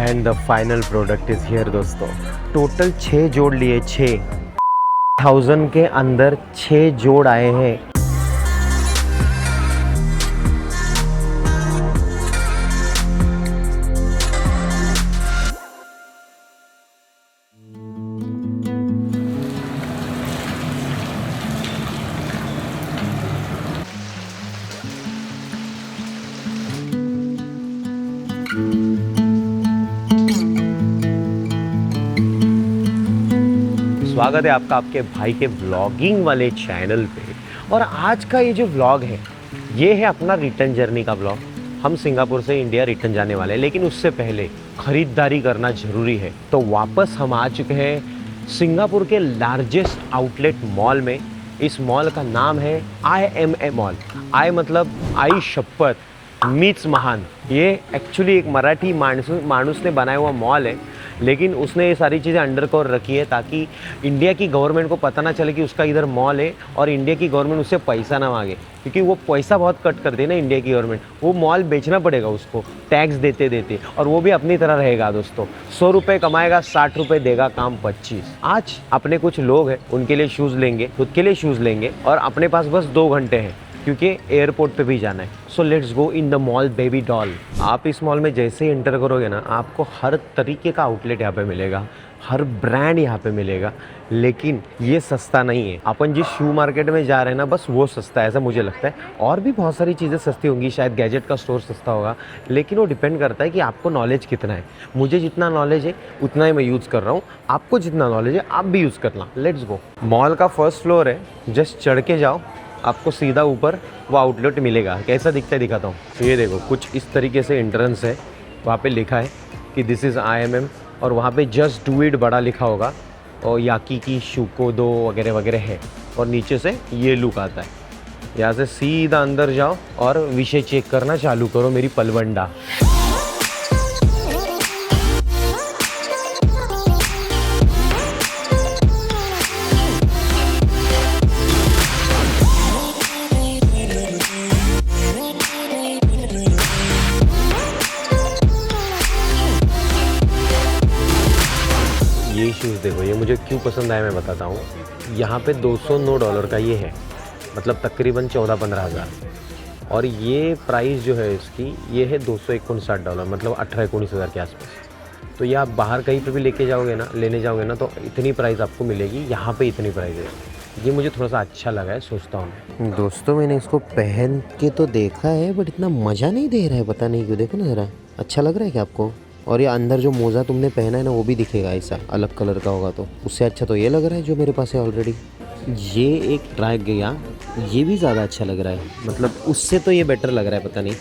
And the final product is here दोस्तों। Total 6 जोड़ लिए, 6,000 के अंदर 6 जोड़ आए हैं। स्वागत है आपका आपके भाई के व्लॉगिंग वाले चैनल पे। और आज का ये जो व्लॉग है, ये है अपना रिटर्न जर्नी का व्लॉग। हम सिंगापुर से इंडिया रिटर्न जाने वाले हैं, लेकिन उससे पहले ख़रीदारी करना ज़रूरी है। तो वापस हम आ चुके हैं सिंगापुर के लार्जेस्ट आउटलेट मॉल में। इस मॉल का नाम है IMA मॉल। आई मतलब आई शपथ मीट्स महान। ये एक्चुअली एक मराठी मानुस ने बनाया हुआ मॉल है, लेकिन उसने ये सारी चीज़ें अंडर कवर रखी है ताकि इंडिया की गवर्नमेंट को पता ना चले कि उसका इधर मॉल है और इंडिया की गवर्नमेंट उससे पैसा ना मांगे, क्योंकि वो पैसा बहुत कट करती है ना इंडिया की गवर्नमेंट। वो मॉल बेचना पड़ेगा उसको टैक्स देते देते, और वो भी अपनी तरह रहेगा दोस्तों। 100 रुपये कमाएगा, 60 रुपये देगा, काम 25। आज अपने कुछ लोग हैं, उनके लिए शूज़ लेंगे, खुद के लिए शूज़ लेंगे, और अपने पास बस 2 घंटे हैं क्योंकि एयरपोर्ट पे भी जाना है। So let's go in the mall baby doll. आप इस मॉल में जैसे ही एंटर करोगे ना, आपको हर तरीके का आउटलेट यहाँ पे मिलेगा, हर ब्रांड यहाँ पे मिलेगा। लेकिन ये सस्ता नहीं है। अपन जिस शू मार्केट में जा रहे हैं ना, बस वो सस्ता है ऐसा मुझे लगता है। और भी बहुत सारी चीज़ें सस्ती होंगी, शायद गैजेट का स्टोर सस्ता होगा, लेकिन वो डिपेंड करता है कि आपको नॉलेज कितना है। मुझे जितना नॉलेज है उतना ही मैं यूज़ कर रहा हूँ, आपको जितना नॉलेज है आप भी यूज़ करना। Let's go. मॉल का फर्स्ट फ्लोर है, जस्ट चढ़ के जाओ, आपको सीधा ऊपर वो आउटलेट मिलेगा। कैसा दिखता है दिखाता हूँ। ये देखो, कुछ इस तरीके से एंट्रेंस है। वहाँ पे लिखा है कि दिस इज़ IMM, और वहाँ पे जस्ट डू इट बड़ा लिखा होगा, और याकी की शुकोदो वगैरह वगैरह है। और नीचे से ये लुक आता है। यहाँ से सीधा अंदर जाओ और विषय चेक करना चालू करो, मेरी पलवंडा। ये शूज़ देखो, ये मुझे क्यों पसंद आया मैं बताता हूँ। यहाँ पे $209 का ये है, मतलब तकरीबन 14-15 हज़ार। और ये प्राइस जो है इसकी, ये है $259, मतलब 18-19 हज़ार के आसपास। तो ये आप बाहर कहीं पे भी लेने जाओगे ना, तो इतनी प्राइस आपको मिलेगी। यहाँ पे इतनी प्राइस है। ये मुझे थोड़ा सा अच्छा लगा है, सोचता हूँ दोस्तों। मैंने इसको पहन के तो देखा है, बट इतना मज़ा नहीं दे रहा है, पता नहीं क्यों। देखो ना ज़रा, अच्छा लग रहा है क्या आपको? और ये अंदर जो मोज़ा तुमने पहना है ना, वो भी दिखेगा ऐसा अलग कलर का होगा, तो उससे अच्छा तो ये लग रहा है जो मेरे पास है ऑलरेडी। ये एक ट्राई गया, ये भी ज़्यादा अच्छा लग रहा है, मतलब उससे तो ये बेटर लग रहा है, पता नहीं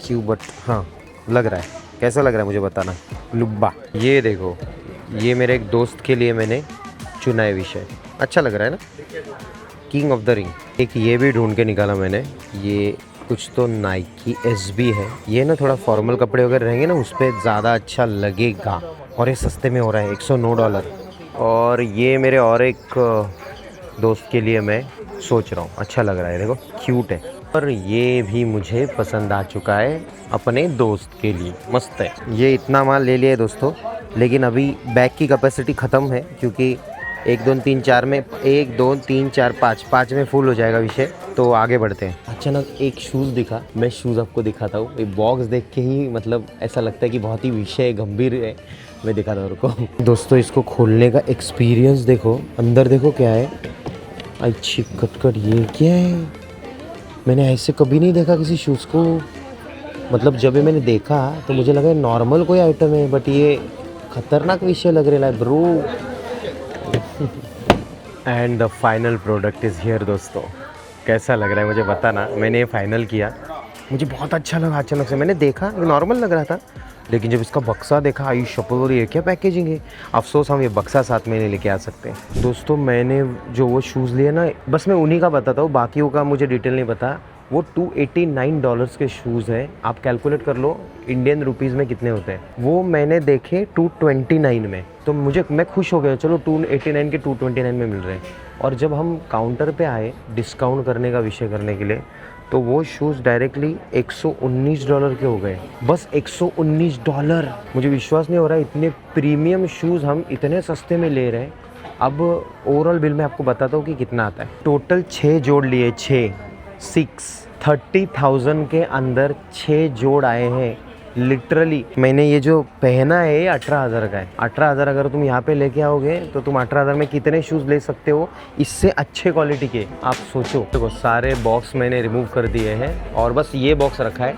क्यों, बट हाँ लग रहा है। कैसा लग रहा है मुझे बताना। लुब्बा, ये देखो, ये मेरे एक दोस्त के लिए मैंने चुना है विषय। अच्छा लग रहा है ना, किंग ऑफ द रिंग। एक ये भी ढूंढ के निकाला मैंने, ये कुछ तो नाइकी SB है। ये ना थोड़ा फॉर्मल कपड़े वगैरह रहेंगे ना, उस पर ज़्यादा अच्छा लगेगा। और ये सस्ते में हो रहा है, $109। और ये मेरे और एक दोस्त के लिए मैं सोच रहा हूँ, अच्छा लग रहा है, देखो क्यूट है। और ये भी मुझे पसंद आ चुका है अपने दोस्त के लिए, मस्त है। ये इतना माल ले लिया है दोस्तों, लेकिन अभी बैग की कैपेसिटी ख़त्म है, क्योंकि 1 2 3 4 में 1 2 3 4 5 में फुल हो जाएगा विषय। तो आगे बढ़ते हैं। अचानक एक शूज़ दिखा, मैं शूज़ आपको दिखाता हूँ। ये बॉक्स देख के ही मतलब ऐसा लगता है कि बहुत ही विषय गंभीर है। मैं दिखाता हूँ उनको। दोस्तों इसको खोलने का एक्सपीरियंस देखो, अंदर देखो क्या है। अच्छी कटकट, ये क्या है? मैंने ऐसे कभी नहीं देखा किसी शूज़ को। मतलब जब ये मैंने देखा तो मुझे लगा नॉर्मल कोई आइटम है, बट ये खतरनाक विषय लग रहा है bro. And the final product is here दोस्तों। कैसा लग रहा है मुझे बताना। मैंने ये फाइनल किया, मुझे बहुत अच्छा लगा। अचानक से मैंने देखा, नॉर्मल लग रहा था, लेकिन जब इसका बक्सा देखा, आई शपथ, ये क्या पैकेजिंग है। अफसोस हम ये बक्सा साथ में नहीं लेके आ सकते। दोस्तों मैंने जो वो शूज़ लिए ना, बस मैं उन्हीं का बताता हूँ, बाकियों का मुझे डिटेल नहीं पता। वो $289 के शूज़ हैं। आप कैलकुलेट कर लो इंडियन रुपीज़ में कितने होते हैं। वो मैंने देखे 229 में, तो मैं खुश हो गया, चलो 289 के 229 में मिल रहे हैं। और जब हम काउंटर पे आए डिस्काउंट करने का विषय करने के लिए, तो वो शूज़ डायरेक्टली $119 के हो गए, बस $119। मुझे विश्वास नहीं हो रहा है इतने प्रीमियम शूज़ हम इतने सस्ते में ले रहे हैं। अब ओवरऑल बिल मैं आपको बताता हूँ कि कितना आता है। टोटल 6 जोड़ लिए, 30,000 के अंदर 6 जोड़ आए हैं। लिटरली मैंने ये जो पहना है ये 18,000 का है। 18,000 अगर तुम यहाँ पे लेके आओगे तो तुम 18,000 में कितने शूज़ ले सकते हो इससे अच्छे क्वालिटी के, आप सोचो। देखो सारे बॉक्स मैंने रिमूव कर दिए हैं और बस ये बॉक्स रखा है।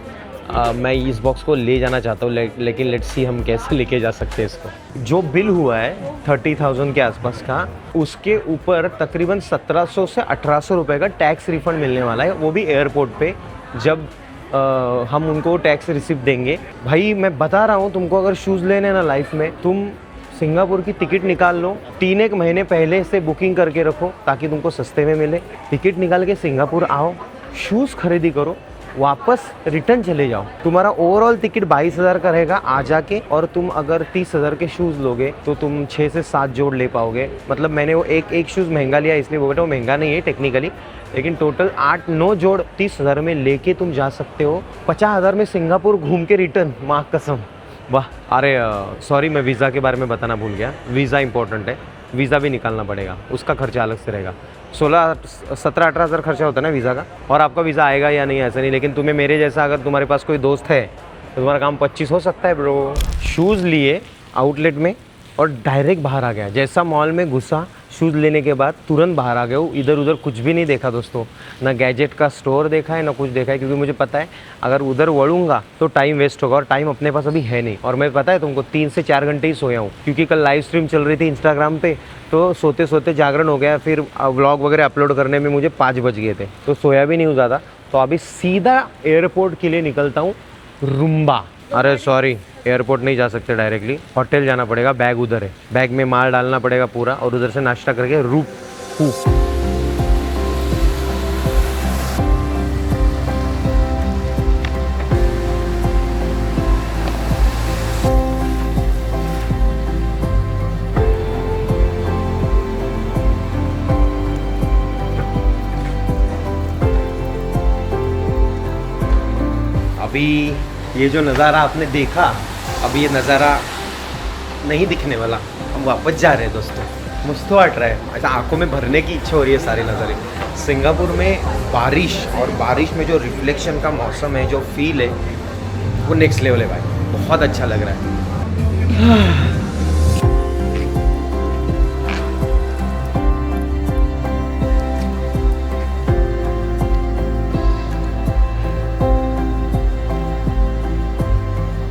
मैं इस बॉक्स को ले जाना चाहता हूँ, लेकिन लेट्स सी हम कैसे लेके जा सकते हैं इसको। जो बिल हुआ है 30,000 के आसपास का, उसके ऊपर तकरीबन 1700 से 1800 रुपये का टैक्स रिफंड मिलने वाला है, वो भी एयरपोर्ट पे जब हम उनको टैक्स रिसिप्ट देंगे। भाई मैं बता रहा हूँ तुमको, अगर शूज़ लेने ना लाइफ में, तुम सिंगापुर की टिकट निकाल लो, 3-1 महीने पहले से बुकिंग करके रखो ताकि तुमको सस्ते में मिले। टिकट निकाल के सिंगापुर आओ, शूज़ खरीदी करो, वापस रिटर्न चले जाओ। तुम्हारा ओवरऑल टिकट 22,000 का रहेगा आ जाके, और तुम अगर 30,000 के शूज़ लोगे तो तुम 6 से 7 जोड़ ले पाओगे। मतलब मैंने वो एक शूज़ महंगा लिया इसलिए वो बेटा वो महंगा नहीं है टेक्निकली, लेकिन टोटल 8-9 जोड़ 30,000 में लेके तुम जा सकते हो। 50,000 में सिंगापुर घूम के रिटर्न, माँ कसम, वाह। अरे सॉरी, मैं वीज़ा के बारे में बताना भूल गया। वीज़ा इंपॉर्टेंट है, वीज़ा भी निकालना पड़ेगा, उसका खर्चा अलग से रहेगा। 16-17-18 हज़ार खर्चा होता है ना वीज़ा का। और आपका वीज़ा आएगा या नहीं ऐसा नहीं, लेकिन तुम्हें मेरे जैसा अगर तुम्हारे पास कोई दोस्त है तो तुम्हारा काम 25 हो सकता है ब्रो। शूज़ लिए आउटलेट में और डायरेक्ट बाहर आ गया। जैसा मॉल में घुसा, शूज़ लेने के बाद तुरंत बाहर आ गया हूँ। इधर उधर कुछ भी नहीं देखा दोस्तों, ना गैजेट का स्टोर देखा है ना कुछ देखा है, क्योंकि मुझे पता है अगर उधर वड़ूंगा तो टाइम वेस्ट होगा, और टाइम अपने पास अभी है नहीं। और मैं पता है तुमको 3 से 4 घंटे ही सोया हूँ, क्योंकि कल लाइव स्ट्रीम चल रही थी इंस्टाग्राम पे, तो सोते सोते जागरण हो गया। फिर व्लॉग वगैरह अपलोड करने में मुझे 5 बज गए थे, तो सोया भी नहीं हूँ ज़्यादा। तो अभी सीधा एयरपोर्ट के लिए निकलता हूँ, रुम्बा। अरे सॉरी, एयरपोर्ट नहीं जा सकते डायरेक्टली, होटल जाना पड़ेगा। बैग उधर है, बैग में माल डालना पड़ेगा पूरा, और उधर से नाश्ता करके अभी ये जो नज़ारा आपने देखा, अब ये नज़ारा नहीं दिखने वाला, हम वापस जा रहे हैं दोस्तों। मुझको हट रहा है, ऐसा आंखों में भरने की इच्छा हो रही है सारे नज़ारे। सिंगापुर में बारिश, और बारिश में जो रिफ्लेक्शन का मौसम है, जो फील है, वो नेक्स्ट लेवल है भाई, बहुत अच्छा लग रहा है।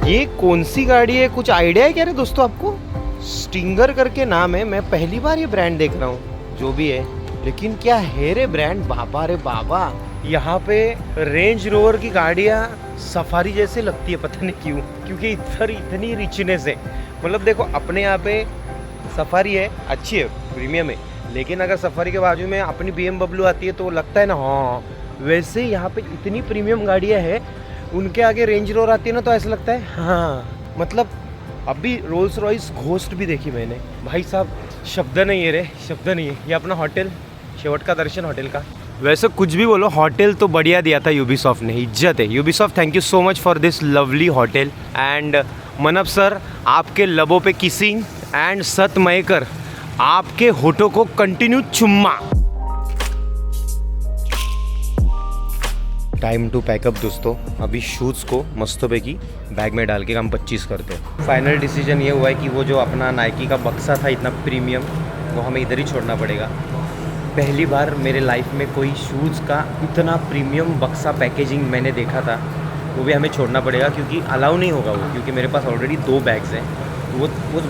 ये कौन सी गाड़ी है, कुछ आइडिया है क्या रे दोस्तों आपको? स्टिंगर करके नाम है, मैं पहली बार ये ब्रांड देख रहा हूँ, जो भी है, लेकिन क्या है रे ब्रांड, बाबा रे बाबा। यहाँ पे रेंज रोवर की गाड़ियाँ सफारी जैसे लगती है, पता नहीं क्यों, क्योंकि इधर इतनी रिचनेस है। मतलब देखो अपने यहाँ पे सफारी है, अच्छी है, प्रीमियम है, लेकिन अगर सफारी के बाजू में अपनी BMW आती है तो लगता है ना, हाँ वैसे यहाँ पे इतनी प्रीमियम गाड़ियाँ हैं, उनके आगे रेंज रोवर आती है ना तो ऐसा लगता है हाँ। मतलब अभी रोल्स रॉयस घोस्ट भी देखी मैंने, भाई साहब शब्द नहीं है रे, शब्द नहीं है। ये अपना होटल, शेवट का दर्शन होटल का। वैसे कुछ भी बोलो, होटल तो बढ़िया दिया था यूबीसॉफ्ट ने, इज्जत है Ubisoft. Thank you so much for this lovely hotel. And मनप सर, आपके लबों पे किसिंग, एंड सत मयकर, आपके होठों को कंटिन्यू चुम्मा। टाइम टू पैकअप दोस्तों। अभी शूज़ को मस्तों की बैग में डाल के हम 25 करते हैं। फाइनल डिसीजन ये हुआ है कि वो जो अपना नाइकी का बक्सा था इतना प्रीमियम, वो हमें इधर ही छोड़ना पड़ेगा। पहली बार मेरे लाइफ में कोई शूज़ का इतना प्रीमियम बक्सा पैकेजिंग मैंने देखा था, वो भी हमें छोड़ना पड़ेगा, क्योंकि अलाउ नहीं होगा वो, क्योंकि मेरे पास ऑलरेडी 2 बैग्स हैं। वो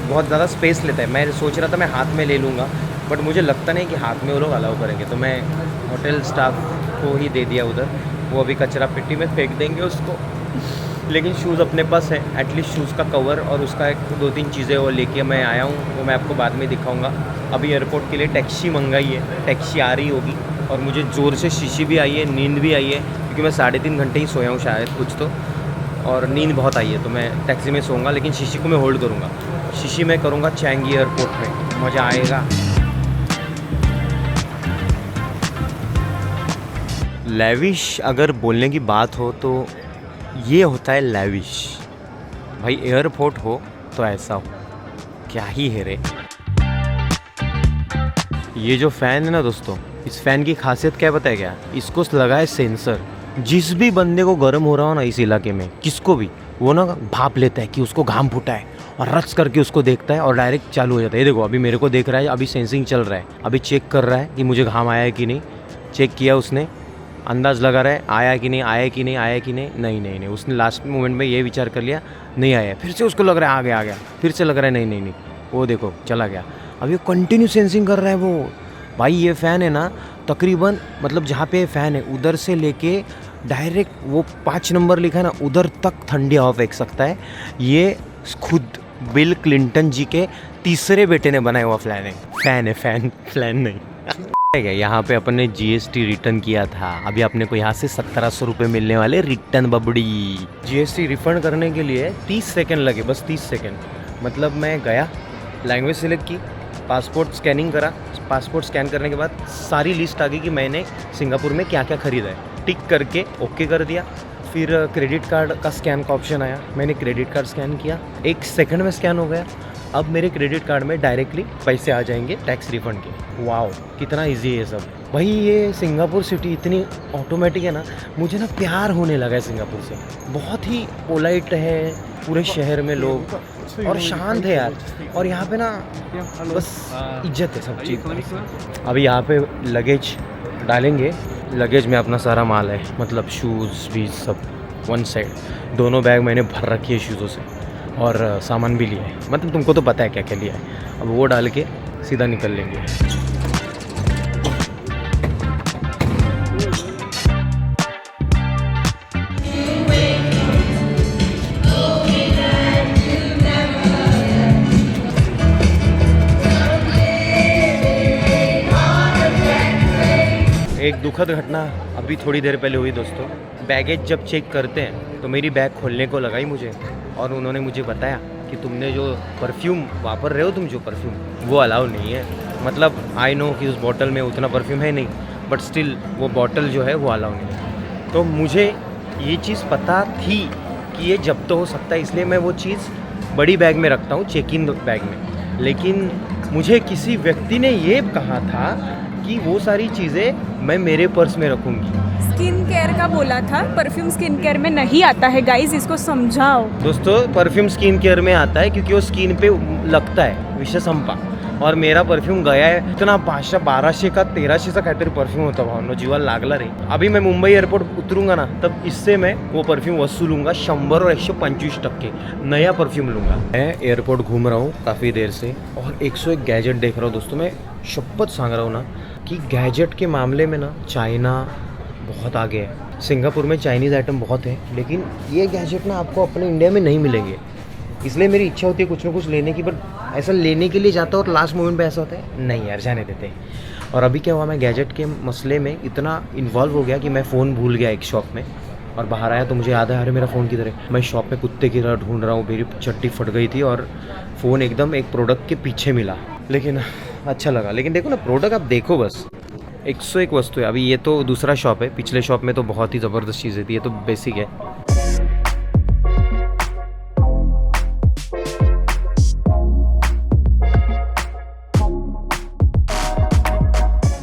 बहुत ज़्यादा स्पेस लेता है। मैं सोच रहा था मैं हाथ में ले लूँगा, बट मुझे लगता नहीं कि हाथ में वो लोग अलाउ करेंगे, तो मैं होटल स्टाफ को ही दे दिया उधर। वो अभी कचरा पेटी में फेंक देंगे उसको, लेकिन शूज़ अपने पास है। एटलीस्ट शूज़ का कवर और उसका 1-2-3 चीज़ें वो लेके मैं आया हूँ, वो मैं आपको बाद में दिखाऊंगा। अभी एयरपोर्ट के लिए टैक्सी मंगाई है, टैक्सी आ रही होगी, और मुझे ज़ोर से शीशी भी आई है, नींद भी आई है, क्योंकि मैं 3.5 घंटे ही सोया हूँ शायद कुछ तो, और नींद बहुत आई है, तो मैं टैक्सी में सोऊंगा, लेकिन शीशी को मैं होल्ड करूँगा। शीशी मैं करूँगा चैंगी एयरपोर्ट में, मज़ा आएगा। लैविश अगर बोलने की बात हो तो ये होता है लैविश। भाई एयरपोर्ट हो तो ऐसा हो, क्या ही है रे। ये जो फ़ैन है ना दोस्तों, इस फ़ैन की खासियत क्या पता है क्या? इसको लगा है सेंसर। जिस भी बंदे को गर्म हो रहा हो ना इस इलाके में, किसको भी, वो ना भाप लेता है कि उसको घाम फूटा है और रच करके उसको देखता है और डायरेक्ट चालू हो जाता है। ये देखो अभी मेरे को देख रहा है, अभी सेंसिंग चल रहा है, अभी चेक कर रहा है कि मुझे घाम आया है कि नहीं। चेक किया उसने, अंदाज़ लगा रहा है आया कि नहीं, आया कि नहीं, आया कि नहीं। नहीं, उसने लास्ट मोमेंट में ये विचार कर लिया नहीं आया, फिर से उसको लग रहा है आ गया, फिर से लग रहा है नहीं, वो देखो चला गया। अभी कंटिन्यू सेंसिंग कर रहा है वो। भाई ये फ़ैन है ना, तकरीबन मतलब जहाँ पे फ़ैन है उधर से लेके डायरेक्ट वो 5 नंबर लिखा है ना उधर तक ठंडी हवा फेंक सकता है। ये खुद बिल क्लिंटन जी के तीसरे बेटे ने बनाया हुआ फ़ैन है, फ़ैन नहीं। यहाँ पे अपन ने जीएसटी रिटर्न किया था, अभी अपने को यहाँ से 1700 रुपये मिलने वाले रिटर्न बबड़ी। जीएसटी रिफ़ंड करने के लिए 30 सेकंड लगे, बस 30 सेकंड। मतलब मैं गया, लैंग्वेज सेलेक्ट की, पासपोर्ट स्कैनिंग करा, पासपोर्ट स्कैन करने के बाद सारी लिस्ट आ गई कि मैंने सिंगापुर में क्या क्या ख़रीदा है, टिक करके ओके कर दिया। फिर क्रेडिट कार्ड का स्कैन का ऑप्शन आया, मैंने क्रेडिट कार्ड स्कैन किया, 1 सेकंड में स्कैन हो गया। अब मेरे क्रेडिट कार्ड में डायरेक्टली पैसे आ जाएंगे टैक्स रिफंड के। वाओ कितना इजी है सब। भाई ये सिंगापुर सिटी इतनी ऑटोमेटिक है ना, मुझे ना प्यार होने लगा है सिंगापुर से। बहुत ही पोलाइट है पूरे शहर में लोग, और शांत है यार। और यहाँ पे ना बस इज्जत है सब चीज़। अभी यहाँ पे लगेज डालेंगे, लगेज में अपना सारा माल है, मतलब शूज़ भी सब वन साइड। दोनों बैग मैंने भर रखी है शूज़ों से, और सामान भी लिया है, मतलब तुमको तो पता है क्या क्या लिया है। अब वो डाल के सीधा निकल लेंगे। एक दुखद घटना अभी थोड़ी देर पहले हुई दोस्तों। बैगेज जब चेक करते हैं तो मेरी बैग खोलने को लगाई मुझे, और उन्होंने मुझे बताया कि तुमने जो परफ्यूम वापर रहे हो, तुम जो परफ्यूम, वो अलाउ नहीं है। मतलब आई नो कि उस बॉटल में उतना परफ्यूम है नहीं, बट स्टिल वो बॉटल जो है वो अलाउ नहीं है। तो मुझे ये चीज़ पता थी कि ये जब तो हो सकता है, इसलिए मैं वो चीज़ बड़ी बैग में रखता हूँ, चेक इन बैग में। लेकिन मुझे किसी व्यक्ति ने ये कहा था कि वो सारी चीज़ें मैं मेरे पर्स में रखूँगी। स्किन केयर का बोला था, परफ्यूम स्किन केयर में नहीं आता है गाइस, इसको समझाओ। दोस्तों परफ्यूम स्किन केयर में आता है क्योंकि वो स्किन पे लगता है, विशेष संपा। और मेरा परफ्यूम गया है इतना 1200 का 1300 काहीतरी परफ्यूम होता भावनो, जीवाला लागला रे। अभी मैं मुंबई एयरपोर्ट उतरूंगा ना, तब इससे मैं वो परफ्यूम वसूलूंगा 100 और 125% नया परफ्यूम लूँगा। मैं एयरपोर्ट घूम रहा हूँ काफ़ी देर से, और 101 गैजेट देख रहा हूँ दोस्तों। मैं शपथ सांग रहा हूँ ना कि गैजेट के मामले में ना चाइना बहुत आगे है। सिंगापुर में चाइनीज़ आइटम बहुत है, लेकिन ये गैजेट ना आपको अपने इंडिया में नहीं मिलेंगे। इसलिए मेरी इच्छा होती है कुछ ना कुछ लेने की, बट ऐसा लेने के लिए जाता हूँ और लास्ट मोमेंट पे ऐसा होता है नहीं यार जाने देते हैं। और अभी क्या हुआ, मैं गैजेट के मसले में इतना इन्वॉल्व हो गया कि मैं फ़ोन भूल गया एक शॉप में, और बाहर आया तो मुझे याद है अरे मेरा फ़ोन किधर है। मैं शॉप में कुत्ते की तरह ढूंढ रहा हूँ, मेरी चट्टी फट गई थी और फ़ोन एकदम एक प्रोडक्ट के पीछे मिला, लेकिन अच्छा लगा। लेकिन देखो ना प्रोडक्ट आप देखो, बस 101 वस्तु है। अभी ये तो दूसरा शॉप है, पिछले शॉप में तो बहुत ही ज़बरदस्त चीज़ें थी, ये तो बेसिक है।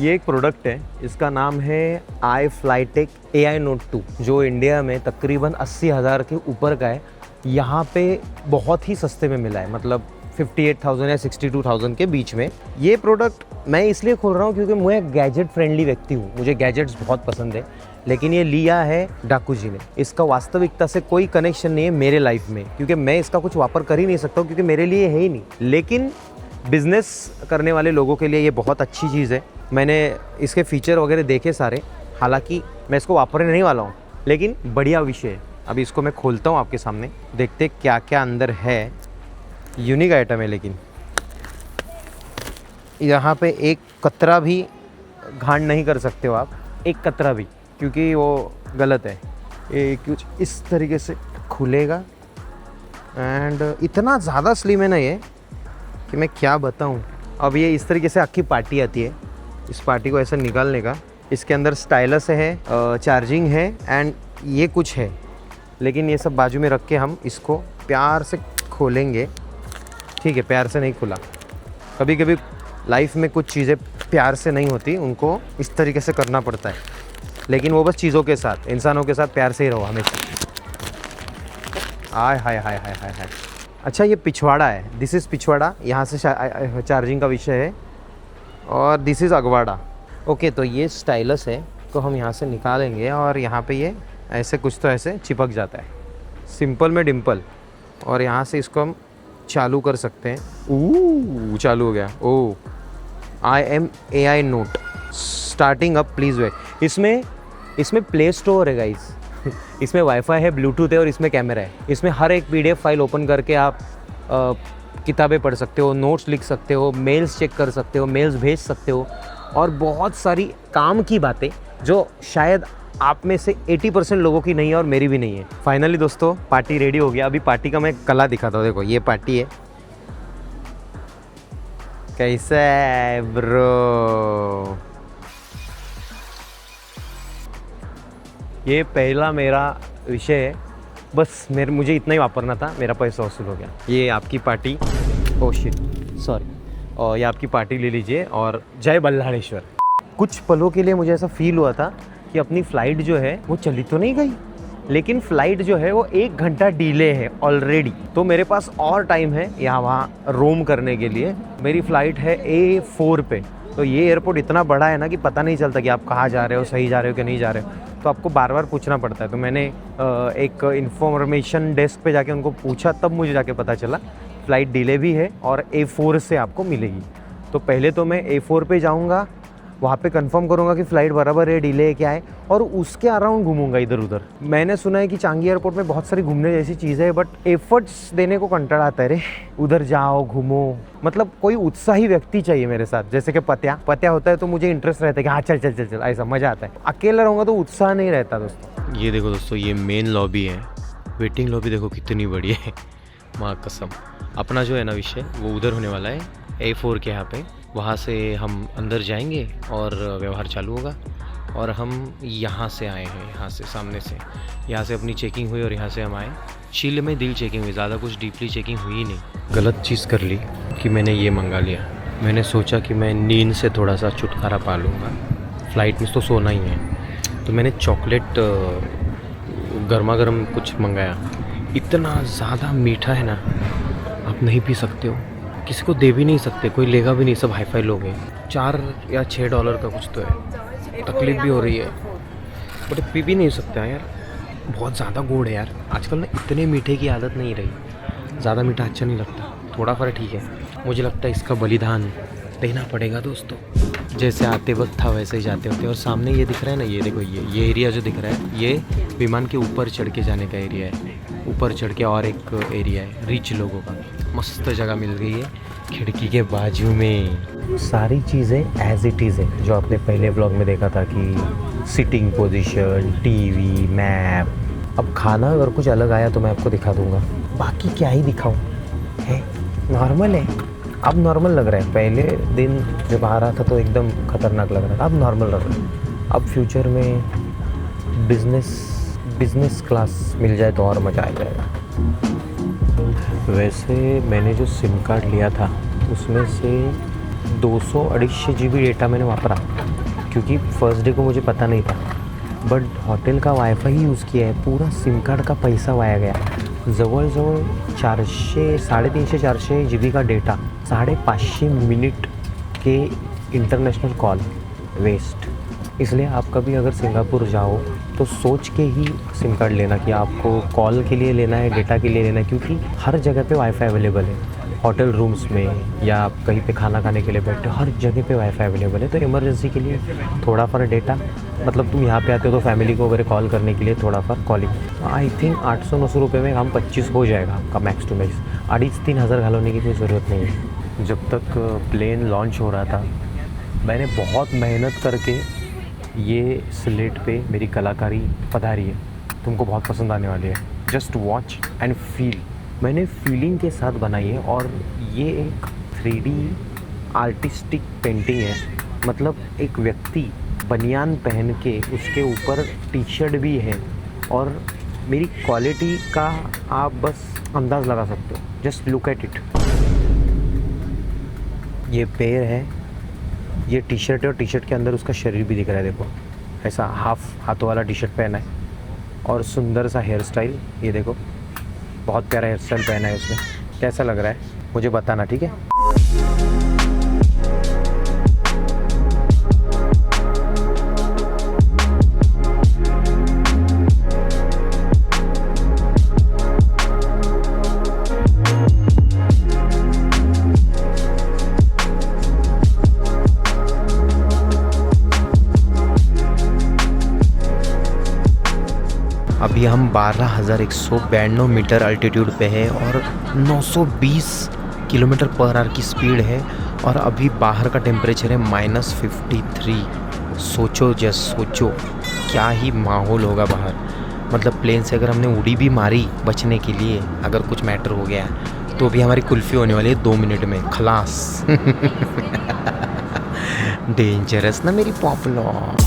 ये एक प्रोडक्ट है, इसका नाम है iFlytek AI Note 2, जो इंडिया में तकरीबन 80,000 के ऊपर का है। यहाँ पे बहुत ही सस्ते में मिला है, मतलब 58,000 या 62,000 के बीच में। ये प्रोडक्ट मैं इसलिए खोल रहा हूँ क्योंकि मैं गैजेट फ्रेंडली व्यक्ति हूँ, मुझे गैजेट्स बहुत पसंद है। लेकिन ये लिया है डाकू जी ने, इसका वास्तविकता से कोई कनेक्शन नहीं है मेरे लाइफ में, क्योंकि मैं इसका कुछ वापर कर ही नहीं सकता हूँ, क्योंकि मेरे लिए है ही नहीं। लेकिन बिज़नेस करने वाले लोगों के लिए ये बहुत अच्छी चीज़ है। मैंने इसके फ़ीचर वगैरह देखे सारे, हालांकि मैं इसको वापरने नहीं वाला हूँ, लेकिन बढ़िया विषय है। अभी इसको मैं खोलता हूँ आपके सामने, देखते क्या क्या अंदर है। यूनिक आइटम है, लेकिन यहाँ पे एक कतरा भी घाण नहीं कर सकते हो आप, एक कतरा भी, क्योंकि वो गलत है। ये कुछ इस तरीके से खुलेगा, एंड इतना ज़्यादा स्लिम है ना ये कि मैं क्या बताऊँ। अब ये इस तरीके से आखी पार्टी आती है, इस पार्टी को ऐसा निकालने का, इसके अंदर स्टाइलस है, चार्जिंग है एंड ये कुछ है, लेकिन ये सब बाजू में रख के हम इसको प्यार से खोलेंगे। ठीक है, प्यार से नहीं खुला। कभी कभी लाइफ में कुछ चीज़ें प्यार से नहीं होती, उनको इस तरीके से करना पड़ता है, लेकिन वो बस चीज़ों के साथ, इंसानों के साथ प्यार से ही रहो हमेशा। आय हाय हाय हाय हाय हाय। अच्छा, ये पिछवाड़ा है, दिस इज़ पिछवाड़ा, यहाँ से चार्जिंग का विषय है, और दिस इज़ अगवाड़ा। ओके, तो ये स्टाइलस है, तो हम यहाँ से निकालेंगे और यहाँ पे ये ऐसे कुछ तो ऐसे चिपक जाता है, सिंपल में डिम्पल। और यहाँ से इसको हम चालू कर सकते हैं। चालू हो गया। Oh IMAI not starting up, please wait. इसमें प्ले स्टोर है गाइस, इसमें वाईफाई है, ब्लूटूथ है और इसमें कैमरा है। इसमें हर एक PDF फाइल ओपन करके आप किताबें पढ़ सकते हो, नोट्स लिख सकते हो, मेल्स चेक कर सकते हो, मेल्स भेज सकते हो, और बहुत सारी काम की बातें जो शायद आप में से 80% लोगों की नहीं है और मेरी भी नहीं है। फाइनली दोस्तों, पार्टी रेडी हो गया। अभी पार्टी का मैं कला दिखाता हूँ। देखो, ये पार्टी है। कैसा है ब्रो? ये पहला मेरा विषय है, बस मुझे इतना ही वापरना था, मेरा पैसा वसूल हो गया। ये आपकी पार्टी, ओह शिट, सॉरी। और ये आपकी पार्टी ले लीजिए और जय बल्लाळेश्वर। कुछ पलों के लिए मुझे ऐसा फील हुआ था कि अपनी फ़्लाइट जो है वो चली तो नहीं गई, लेकिन फ़्लाइट जो है वो 1 घंटा डिले है ऑलरेडी। तो मेरे पास और टाइम है यहाँ वहाँ रोम करने के लिए। मेरी फ़्लाइट है A4 पे। तो ये एयरपोर्ट इतना बड़ा है ना कि पता नहीं चलता कि आप कहाँ जा रहे हो, सही जा रहे हो कि नहीं जा रहे हो, तो आपको बार बार पूछना पड़ता है। तो मैंने एक इन्फॉर्मेशन डेस्क पे जाके उनको पूछा, तब मुझे जाके पता चला फ़्लाइट डिले भी है और A4 से आपको मिलेगी। तो पहले तो मैं A4 पे जाऊँगा, वहाँ पे कंफर्म करूँगा कि फ़्लाइट बराबर है, डिले है क्या है, और उसके अराउंड घूमूंगा इधर उधर। मैंने सुना है कि चांगी एयरपोर्ट में बहुत सारी घूमने जैसी चीज़ें है, बट एफर्ट्स देने को कंटाळा आता है रे। उधर जाओ, घूमो, मतलब कोई उत्साही व्यक्ति चाहिए मेरे साथ। जैसे कि पत्या होता है तो मुझे इंटरेस्ट रहता है कि हाँ चल चल चल चल, ऐसा मज़ा आता है। अकेला रहूँगा तो उत्साह नहीं रहता दोस्तों। ये देखो दोस्तों, ये मेन लॉबी है। वेटिंग लॉबी देखो कितनी बड़ी है, माँ कसम। अपना जो है ना विषय वो उधर होने वाला है, A4 के यहाँ पे। वहाँ से हम अंदर जाएंगे और व्यवहार चालू होगा। और हम यहाँ से आए हैं, यहाँ से सामने से, यहाँ से अपनी चेकिंग हुई और यहाँ से हम आए। चिल में दिल चेकिंग हुई, ज़्यादा कुछ डीपली चेकिंग हुई नहीं। गलत चीज़ कर ली कि मैंने ये मंगा लिया। मैंने सोचा कि मैं नींद से थोड़ा सा छुटकारा पा लूँगा, फ़्लाइट में तो सोना ही है। तो मैंने चॉकलेट गर्मा गर्म कुछ मंगाया। इतना ज़्यादा मीठा है ना, आप नहीं पी सकते हो, किसी को दे भी नहीं सकते, कोई लेगा भी नहीं, सब हाई-फाई लोग हैं। $4 या $6 का कुछ तो है। तकलीफ़ भी हो रही है, बट पी भी नहीं सकता यार, बहुत ज़्यादा गुड़ है यार। आजकल ना इतने मीठे की आदत नहीं रही, ज़्यादा मीठा अच्छा नहीं लगता, थोड़ा फर्क ठीक है। मुझे लगता है इसका बलिदान देना पड़ेगा दोस्तों। जैसे आते वक्त था वैसे ही जाते होते। और सामने ये दिख रहा है ना, ये देखो, ये एरिया जो दिख रहा है, ये विमान के ऊपर चढ़ के जाने का एरिया है। ऊपर चढ़ के और एक एरिया है रिच लोगों का। मस्त जगह मिल गई है खिड़की के बाजू में। सारी चीज़ें एज इट इज़ है, जो आपने पहले व्लॉग में देखा था कि सिटिंग पोजीशन, टीवी, मैप। अब खाना अगर कुछ अलग आया तो मैं आपको दिखा दूंगा, बाकी क्या ही दिखाऊं, है नॉर्मल है। अब नॉर्मल लग रहा है, पहले दिन जब आ रहा था तो एकदम खतरनाक लग रहा था, अब नॉर्मल लग रहा है। अब फ्यूचर में बिजनेस क्लास मिल जाए तो और मज़ा आ जाएगा। वैसे मैंने जो सिम कार्ड लिया था उसमें से 200-250 GB डेटा मैंने वापरा, क्योंकि फर्स्ट डे को मुझे पता नहीं था। बट होटल का वाईफाई ही यूज़ किया है, पूरा सिम कार्ड का पैसा वाया गया। जवळजवळ 350-400 GB का डेटा, 550 मिनट के इंटरनेशनल कॉल वेस्ट। इसलिए आप कभी अगर सिंगापुर जाओ तो सोच के ही सिम कार्ड लेना कि आपको कॉल के लिए लेना है, डेटा के लिए लेना है, क्योंकि हर जगह पे वाईफाई अवेलेबल है। होटल रूम्स में या आप कहीं पे खाना खाने के लिए बैठे हो, हर जगह पे वाईफाई अवेलेबल है। तो इमरजेंसी के लिए थोड़ा फर डेटा, मतलब तुम यहाँ पे आते हो तो फैमिली को वगैरह कॉल करने के लिए थोड़ा फर कॉलिंग। आई थिंक 800-900 रुपये में काम 25 हो जाएगा आपका मैक्स टू मैक्स। 2,500-3 हज़ार घालने की कोई ज़रूरत नहीं है। जब तक प्लेन लॉन्च हो रहा था मैंने बहुत मेहनत करके ये स्लेट पे मेरी कलाकारी पधारी है, तुमको बहुत पसंद आने वाली है। Just watch and feel. मैंने फीलिंग के साथ बनाई है और ये एक 3D आर्टिस्टिक पेंटिंग है। मतलब एक व्यक्ति बनियान पहन के उसके ऊपर टी शर्ट भी है और मेरी क्वालिटी का आप बस अंदाज़ लगा सकते हो। Just look at it. ये पैर है, ये टी शर्ट है और टी शर्ट के अंदर उसका शरीर भी दिख रहा है। देखो ऐसा हाफ हाथों वाला टी शर्ट पहना है और सुंदर सा हेयर स्टाइल। ये देखो बहुत प्यारा हेयर स्टाइल पहना है उसने। कैसा लग रहा है मुझे बताना, ठीक है? अभी हम 12,192 मीटर अल्टीट्यूड पे है और 920 किलोमीटर पर आवर की स्पीड है और अभी बाहर का टेम्परेचर है -53। सोचो सोचो क्या ही माहौल होगा बाहर। मतलब प्लेन से अगर हमने उड़ी भी मारी बचने के लिए, अगर कुछ मैटर हो गया तो भी हमारी कुल्फ़ी होने वाली है 2 मिनट में, खलास। डेंजरस ना मेरी पॉपुलर।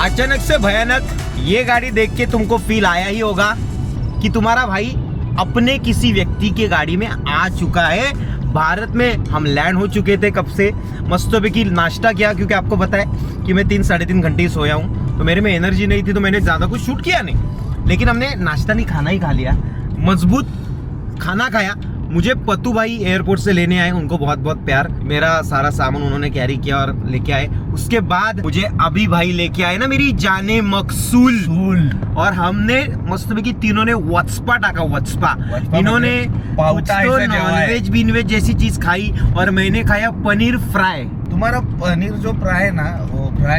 अचानक से भयानक ये गाड़ी देख के तुमको फील आया ही होगा कि तुम्हारा भाई अपने किसी व्यक्ति के गाड़ी में आ चुका है। भारत में हम लैंड हो चुके थे कब से, मस्तों की नाश्ता किया, क्योंकि आपको पता है कि मैं 3-3.5 घंटे ही सोया हूँ, तो मेरे में एनर्जी नहीं थी, तो मैंने ज़्यादा कुछ शूट किया नहीं। लेकिन हमने नाश्ता नहीं खाना ही खा लिया, मजबूत खाना खाया। मुझे पत्तू भाई एयरपोर्ट से लेने आए, उनको बहुत बहुत प्यार। मेरा सारा सामान उन्होंने कैरी किया और लेके आए। उसके बाद मुझे अभी भाई लेके आए ना मेरी जाने मकसूल, और हमने मस्त में की तीनों ने वत्सपा टाका। वत्सपा इन्होंने नॉनवेज बीनवेज जैसी चीज खाई और मैंने खाया पनीर फ्राई। तुम्हारा पनीर जो फ्राई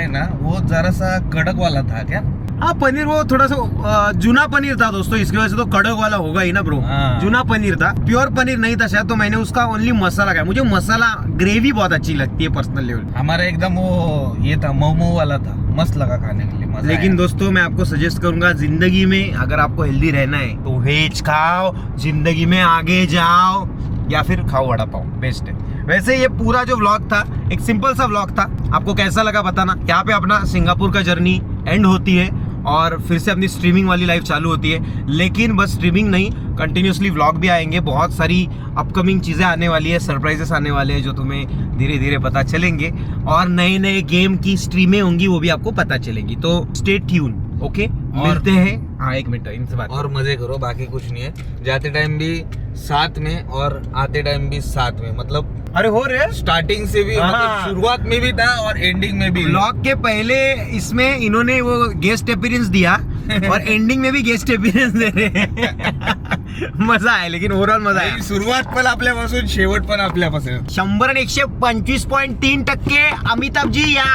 ना वो जरा सा कड़क वाला था क्या? हाँ, पनीर वो थोड़ा सा जूना पनीर था दोस्तों, इसकी वजह से तो कड़क वाला होगा ही ना ब्रो। जूना पनीर था, प्योर पनीर नहीं था शायद, तो मैंने उसका ओनली मसाला खाया। मुझे मसाला ग्रेवी बहुत अच्छी लगती है पर्सनल लेवल। हमारा एकदम वो ये था मोमो वाला था, मस्त लगा खाने के लिए, मजा लेकिन आया। दोस्तों मैं आपको सजेस्ट करूंगा, जिंदगी में अगर आपको हेल्दी रहना है तो वेज खाओ, जिंदगी में आगे जाओ, या फिर खाओ वड़ा पाव, बेस्ट है। वैसे ये पूरा जो व्लॉग था एक सिंपल सा व्लॉग था, आपको कैसा लगा बताना। यहाँ पे अपना सिंगापुर का जर्नी एंड होती है और फिर से अपनी स्ट्रीमिंग वाली लाइफ चालू होती है। लेकिन बस स्ट्रीमिंग नहीं, कंटिन्यूसली व्लॉग भी आएंगे, बहुत सारी अपकमिंग चीज़ें आने वाली है, सरप्राइजेस आने वाले हैं जो तुम्हें धीरे धीरे पता चलेंगे, और नए नए गेम की स्ट्रीमें होंगी वो भी आपको पता चलेंगी। तो स्टे ट्यून, ओके? मिलते हैं। हाँ, 1 मिनट इनसे बात और मजे करो, बाकी कुछ नहीं है। जाते टाइम भी साथ में और आते टाइम भी साथ में, मतलब अरे हो रहे स्टार्टिंग से भी, मतलब शुरुआत में भी था और एंडिंग में भी। व्लॉग के पहले इसमें इन्होंने वो गेस्ट अपीयरेंस दिया और एंडिंग में भी गेस्ट अपीयरेंस दे रहे हैं। मजा आहे, लेकिन ओव्हरऑल मजा आहे। सुरुवात पण आपल्यापासून, शेवट पण आपल्यापासून. 100 आणि 125.3% अमिताभ जी या.